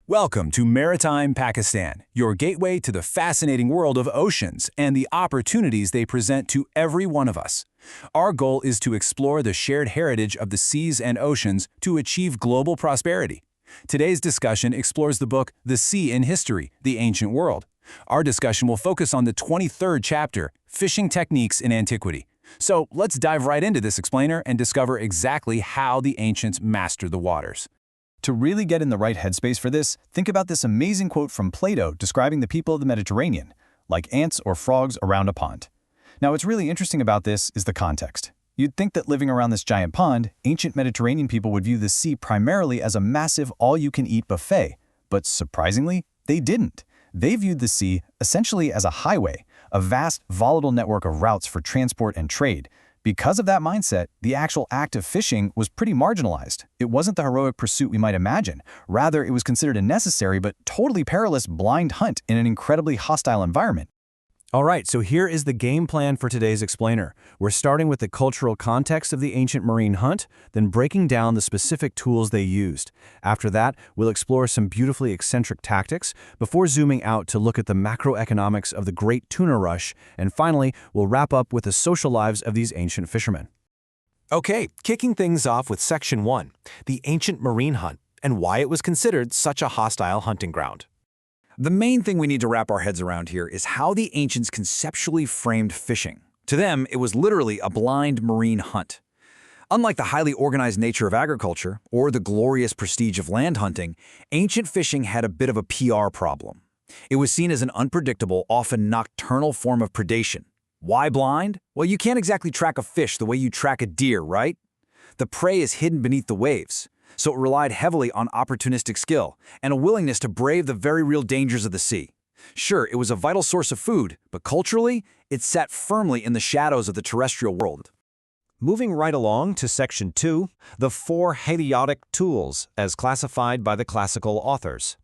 Welcome to Maritime, Pakistan, your gateway to the fascinating world of oceans and the opportunities they present to every one of us. Our goal is to explore the shared heritage of the seas and oceans to achieve global prosperity. Today's discussion explores the book The Sea in History, the Ancient World. Our discussion will focus on the 23rd chapter, Fishing Techniques in Antiquity. So let's dive right into this explainer and discover exactly how the ancients mastered the waters. To really get in the right headspace for this, think about this amazing quote from Plato describing the people of the Mediterranean, like ants or frogs around a pond. Now, what's really interesting about this is the context. You'd think that living around this giant pond, ancient Mediterranean people would view the sea primarily as a massive all-you-can-eat buffet, but surprisingly, they didn't. They viewed the sea essentially as a highway, a vast, volatile network of routes for transport and trade. Because of that mindset, the actual act of fishing was pretty marginalized. It wasn't the heroic pursuit we might imagine. Rather, it was considered a necessary but totally perilous blind hunt in an incredibly hostile environment. All right, so here is the game plan for today's explainer. We're starting with the cultural context of the ancient marine hunt, then breaking down the specific tools they used. After that, we'll explore some beautifully eccentric tactics before zooming out to look at the macroeconomics of the great tuna rush, and finally, we'll wrap up with the social lives of these ancient fishermen. Okay, kicking things off with Section 1, the ancient marine hunt, and why it was considered such a hostile hunting ground. The main thing we need to wrap our heads around here is how the ancients conceptually framed fishing. To them, it was literally a blind marine hunt. Unlike the highly organized nature of agriculture or the glorious prestige of land hunting, ancient fishing had a bit of a PR problem. It was seen as an unpredictable, often nocturnal form of predation. Why blind? Well, you can't exactly track a fish the way you track a deer, right? The prey is hidden beneath the waves. So it relied heavily on opportunistic skill and a willingness to brave the very real dangers of the sea. Sure, it was a vital source of food, but culturally, it sat firmly in the shadows of the terrestrial world. Moving right along to Section 2, the 4 haliotic tools as classified by the classical authors.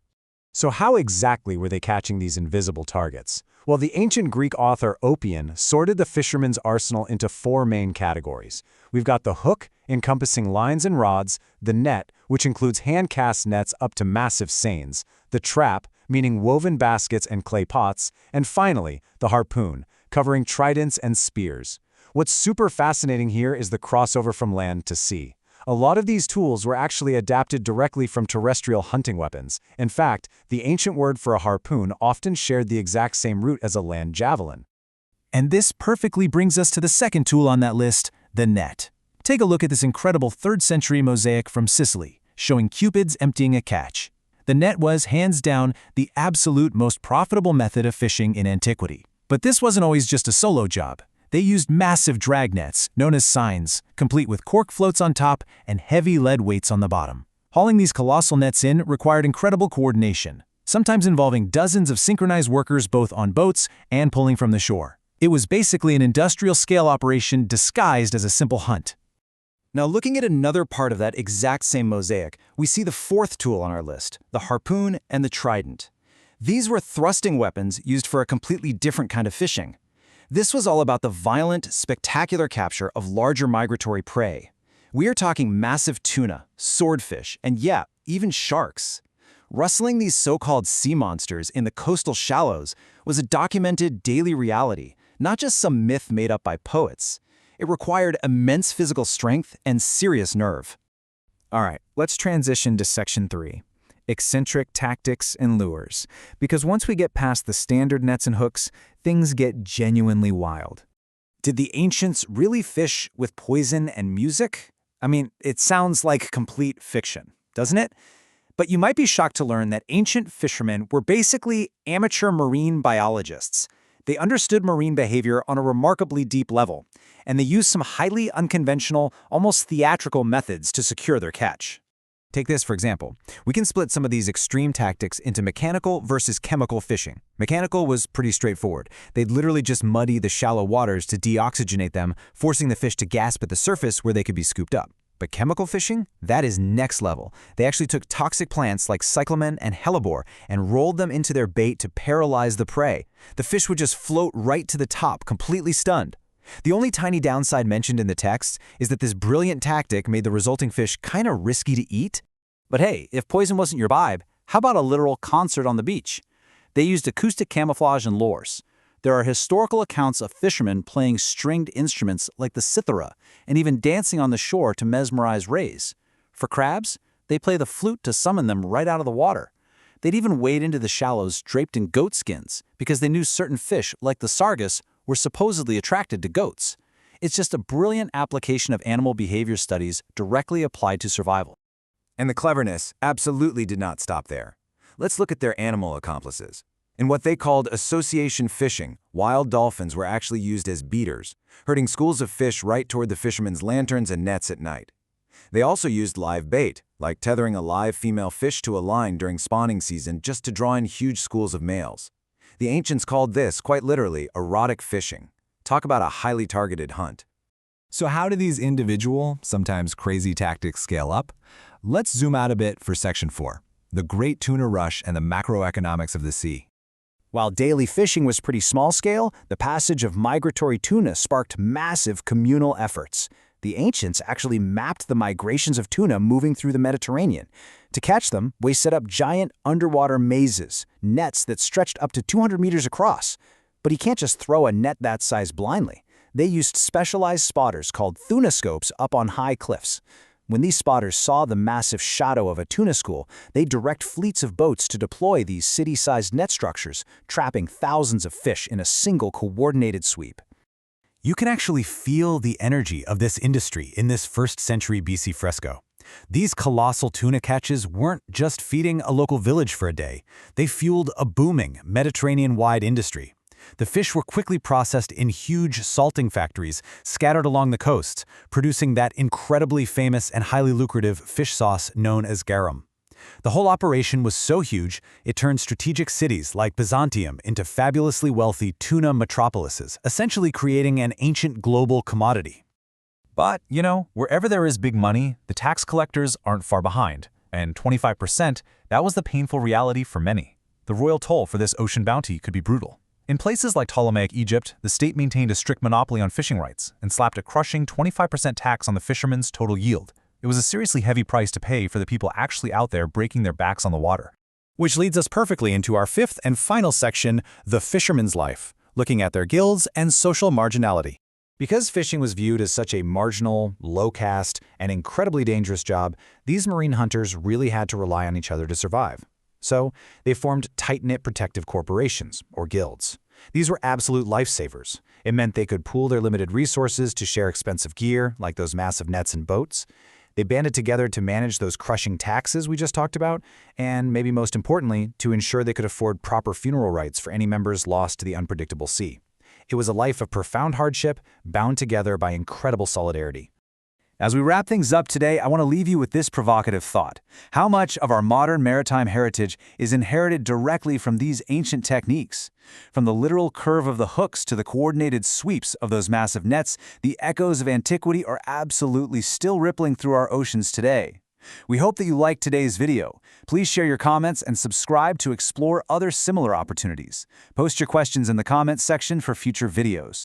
So how exactly were they catching these invisible targets? Well, the ancient Greek author Oppian sorted the fisherman's arsenal into 4 main categories. We've got the hook, encompassing lines and rods, the net, which includes hand-cast nets up to massive seines, the trap, meaning woven baskets and clay pots, and finally, the harpoon, covering tridents and spears. What's super fascinating here is the crossover from land to sea. A lot of these tools were actually adapted directly from terrestrial hunting weapons. In fact, the ancient word for a harpoon often shared the exact same root as a land javelin. And this perfectly brings us to the second tool on that list, the net. Take a look at this incredible 3rd century mosaic from Sicily, showing Cupids emptying a catch. The net was, hands down, the absolute most profitable method of fishing in antiquity. But this wasn't always just a solo job. They used massive drag nets, known as seines, complete with cork floats on top and heavy lead weights on the bottom. Hauling these colossal nets in required incredible coordination, sometimes involving dozens of synchronized workers both on boats and pulling from the shore. It was basically an industrial-scale operation disguised as a simple hunt. Now, looking at another part of that exact same mosaic, we see the 4th tool on our list, the harpoon and the trident. These were thrusting weapons used for a completely different kind of fishing. This was all about the violent, spectacular capture of larger migratory prey. We are talking massive tuna, swordfish, and yeah, even sharks. Rustling these so-called sea monsters in the coastal shallows was a documented daily reality, not just some myth made up by poets. It required immense physical strength and serious nerve. All right, let's transition to Section 3. Eccentric tactics and lures, because once we get past the standard nets and hooks, things get genuinely wild. Did the ancients really fish with poison and music? I mean, it sounds like complete fiction, doesn't it? But you might be shocked to learn that ancient fishermen were basically amateur marine biologists. They understood marine behavior on a remarkably deep level, and they used some highly unconventional, almost theatrical methods to secure their catch. Take this, for example. We can split some of these extreme tactics into mechanical versus chemical fishing. Mechanical was pretty straightforward. They'd literally just muddy the shallow waters to deoxygenate them, forcing the fish to gasp at the surface where they could be scooped up. But chemical fishing? That is next level. They actually took toxic plants like cyclamen and hellebore and rolled them into their bait to paralyze the prey. The fish would just float right to the top, completely stunned. The only tiny downside mentioned in the text is that this brilliant tactic made the resulting fish kinda risky to eat. But hey, if poison wasn't your vibe, How about a literal concert on the beach? They used acoustic camouflage and lures. There are historical accounts of fishermen playing stringed instruments like the cithara and even dancing on the shore to mesmerize rays. For crabs, they play the flute to summon them right out of the water. They'd even wade into the shallows draped in goat skins because they knew certain fish, like the sargus, were supposedly attracted to goats. It's just a brilliant application of animal behavior studies directly applied to survival. And the cleverness absolutely did not stop there. Let's look at their animal accomplices. In what they called association fishing, wild dolphins were actually used as beaters, herding schools of fish right toward the fishermen's lanterns and nets at night. They also used live bait, like tethering a live female fish to a line during spawning season just to draw in huge schools of males. The ancients called this, quite literally, erotic fishing. Talk about a highly targeted hunt. So how do these individual, sometimes crazy tactics scale up? Let's zoom out a bit for Section 4, the Great Tuna Rush and the Macroeconomics of the Sea. While daily fishing was pretty small scale, the passage of migratory tuna sparked massive communal efforts. The ancients actually mapped the migrations of tuna moving through the Mediterranean. To catch them, they set up giant underwater mazes, nets that stretched up to 200 meters across. But you can't just throw a net that size blindly. They used specialized spotters called thunoscopes up on high cliffs. When these spotters saw the massive shadow of a tuna school, they direct fleets of boats to deploy these city-sized net structures, trapping thousands of fish in a single coordinated sweep. You can actually feel the energy of this industry in this 1st century BC fresco. These colossal tuna catches weren't just feeding a local village for a day. They fueled a booming Mediterranean-wide industry. The fish were quickly processed in huge salting factories scattered along the coasts, producing that incredibly famous and highly lucrative fish sauce known as garum. The whole operation was so huge, it turned strategic cities like Byzantium into fabulously wealthy tuna metropolises, essentially creating an ancient global commodity. But, wherever there is big money, the tax collectors aren't far behind. And 25%, that was the painful reality for many. The royal toll for this ocean bounty could be brutal. In places like Ptolemaic Egypt, the state maintained a strict monopoly on fishing rights and slapped a crushing 25% tax on the fishermen's total yield. It was a seriously heavy price to pay for the people actually out there breaking their backs on the water. Which leads us perfectly into our 5th and final section, the fisherman's life, looking at their guilds and social marginality. Because fishing was viewed as such a marginal, low-caste, and incredibly dangerous job, these marine hunters really had to rely on each other to survive. So, they formed tight-knit protective corporations, or guilds. These were absolute lifesavers. It meant they could pool their limited resources to share expensive gear, like those massive nets and boats. They banded together to manage those crushing taxes we just talked about, and maybe most importantly, to ensure they could afford proper funeral rites for any members lost to the unpredictable sea. It was a life of profound hardship, bound together by incredible solidarity. As we wrap things up today, I want to leave you with this provocative thought. How much of our modern maritime heritage is inherited directly from these ancient techniques? From the literal curve of the hooks to the coordinated sweeps of those massive nets, the echoes of antiquity are absolutely still rippling through our oceans today. We hope that you liked today's video. Please share your comments and subscribe to explore other similar opportunities. Post your questions in the comments section for future videos.